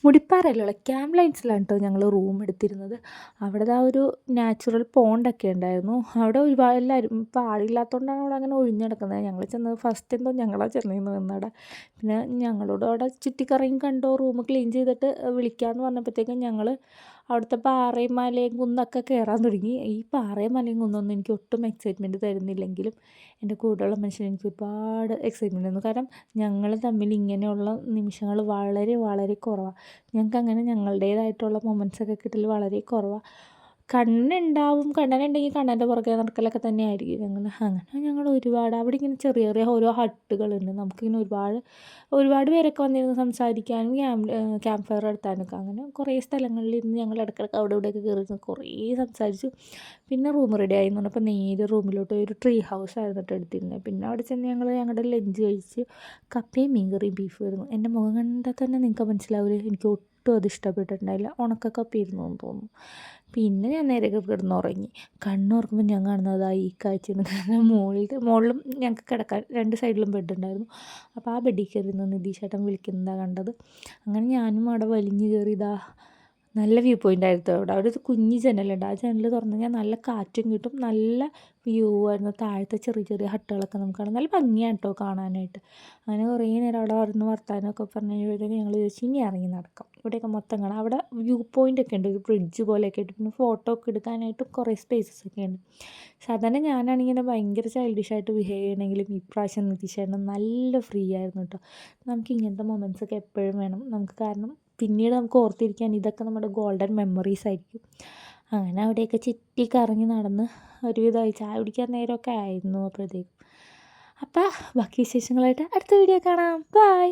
മുടിപ്പാറയിലുള്ള camp ലൈൻസിലാണ് കേട്ടോ ഞങ്ങൾ room എടുത്തിരുന്നത്. അവിടെ ആ ഒരു നാച്ചുറൽ പോണ്ടൊക്കെ ഉണ്ടായിരുന്നു. അവിടെ ഒരുപാട് എല്ലാവരും ഇപ്പോൾ ആളില്ലാത്തതുകൊണ്ടാണ് അവിടെ അങ്ങനെ ഒഴിഞ്ഞ് കിടക്കുന്നത്. ഞങ്ങൾ ചെന്നത് ഫസ്റ്റ് എന്തോ ഞങ്ങളാണ് ചെന്നിരുന്നത് അവിടെ. പിന്നെ ഞങ്ങളോട് അവിടെ ചുറ്റിക്കറങ്ങി കണ്ടോ റൂം ക്ലീൻ ചെയ്തിട്ട് വിളിക്കാമെന്ന് പറഞ്ഞപ്പോഴത്തേക്കും ഞങ്ങൾ അവിടുത്തെ പാറയും മലയും കുന്നൊക്കെ കയറാൻ തുടങ്ങി. ഈ പാറയും മലയും കുന്നൊന്നും എനിക്ക് ഒട്ടും എക്സൈറ്റ്മെൻറ്റ് തരുന്നില്ലെങ്കിലും എൻ്റെ കൂടെയുള്ള മനുഷ്യന് എനിക്ക് ഒരുപാട് എക്സൈറ്റ്മെൻറ്റ് തന്നു. കാരണം ഞങ്ങൾ തമ്മിൽ ഇങ്ങനെയുള്ള നിമിഷങ്ങൾ വളരെ വളരെ കുറവാണ്. ഞങ്ങൾക്കങ്ങനെ ഞങ്ങളുടേതായിട്ടുള്ള മൊമെൻറ്റ്സൊക്കെ കിട്ടൽ വളരെ കുറവാണ്. കണ്ണനുണ്ടെങ്കിൽ കണ്ണൻ്റെ പുറകെ നടക്കലൊക്കെ തന്നെയായിരിക്കും ഞങ്ങൾ ഒരുപാട് അവിടെ ഇങ്ങനെ ചെറിയ ചെറിയ ഓരോ ഹട്ടുകളുണ്ട്. നമുക്കിങ്ങനെ ഒരുപാട് പേരൊക്കെ വന്നിരുന്ന് സംസാരിക്കാനും ക്യാമ്പ് ഫയർ നടത്താനൊക്കെ അങ്ങനെ കുറേ സ്ഥലങ്ങളിലിരുന്ന് ഞങ്ങൾ ഇടയ്ക്കിടയ്ക്ക് അവിടെ ഇവിടെയൊക്കെ കയറി കുറേ സംസാരിച്ചു. പിന്നെ റൂം റെഡി ആയി എന്ന് പറഞ്ഞപ്പോൾ നേരെ റൂമിലോട്ട് ഒരു ട്രീ ഹൗസ് ആയിരുന്നു കേട്ടോ എടുത്തിരുന്നത്. പിന്നെ അവിടെ ചെന്ന് ഞങ്ങളുടെ ലഞ്ച് കഴിച്ച് കപ്പയും മീൻകറിയും ബീഫും ആയിരുന്നു. എൻ്റെ മുഖം കണ്ടാൽ തന്നെ നിങ്ങൾക്ക് മനസ്സിലാവില്ല, എനിക്ക് ഒട്ടും അത് ഇഷ്ടപ്പെട്ടിട്ടുണ്ടായില്ല. ഉണക്കക്കപ്പയായിരുന്നു എന്ന് തോന്നുന്നു. പിന്നെ ഞാൻ നേരെ കിടന്നുറങ്ങി. കണ്ണുറക്കുമ്പോൾ ഞാൻ കാണുന്നത് ഈ കാഴ്ചയാണ്. കാരണം മുകളിലും ഞങ്ങൾക്ക് കിടക്കാൻ 2 സൈഡിലും ബെഡ് ഉണ്ടായിരുന്നു. അപ്പോൾ ആ ബെഡിൽ കയറി നിന്ന് നിതീഷേട്ടൻ വിളിക്കുന്നതാണ് കണ്ടത്. അങ്ങനെ ഞാനും അവിടെ വലിഞ്ഞ് കയറി നല്ല വ്യൂ പോയിൻ്റ് ആയിരുന്നു അവിടെ ഒരു കുഞ്ഞ് ജനലുണ്ട്. ആ ജനൽ തുറന്ന് കഴിഞ്ഞാൽ നല്ല കാറ്റും കിട്ടും, നല്ല വ്യൂ ആയിരുന്നു. താഴത്തെ ചെറിയ ചെറിയ ഹട്ടുകളൊക്കെ നമുക്ക് കാണാം. നല്ല ഭംഗിയാണ് കേട്ടോ കാണാനായിട്ട്. അങ്ങനെ കുറേ നേരം അവിടെ വരുന്ന വർത്താനമൊക്കെ പറഞ്ഞു കഴിയുമ്പോഴത്തേക്കും ഞങ്ങൾ ചോദിച്ചു ഇനി ഇറങ്ങി നടക്കാം, ഇവിടെയൊക്കെ മൊത്തം കാണാം. അവിടെ വ്യൂ പോയിൻ്റ് ഒക്കെ ഉണ്ട്, ഒരു ബ്രിഡ്ജ് പോലെയൊക്കെ ആയിട്ട്. പിന്നെ ഫോട്ടോ ഒക്കെ എടുക്കാനായിട്ടും കുറേ സ്പേസസ് ഒക്കെ ഉണ്ട്. സാധാരണ ഞാനാണെങ്കിൽ ഇങ്ങനെ ഭയങ്കര ചൈൽഡിഷായിട്ട് ബിഹേവ് ചെയ്യണമെങ്കിലും ഇപ്രാവശ്യം നിതീഷേട്ടൻ നല്ല ഫ്രീ ആയിരുന്നു കേട്ടോ. നമുക്ക് ഇങ്ങനത്തെ മൊമെൻറ്റ്സ് ഒക്കെ എപ്പോഴും വേണം നമുക്ക്. കാരണം പിന്നീട് നമുക്ക് ഓർത്തിരിക്കാൻ ഇതൊക്കെ നമ്മുടെ ഗോൾഡൻ മെമ്മറീസ് ആയിരിക്കും. അങ്ങനെ അവിടെയൊക്കെ ചുറ്റി കറങ്ങി നടന്ന് ഒരുവിധമായി ചായ കുടിക്കാൻ നേരമൊക്കെ ആയിരുന്നു അപ്പോഴത്തേക്കും. അപ്പോൾ ബാക്കി വിശേഷങ്ങളായിട്ട് അടുത്ത വീഡിയോ കാണാം. ബൈ.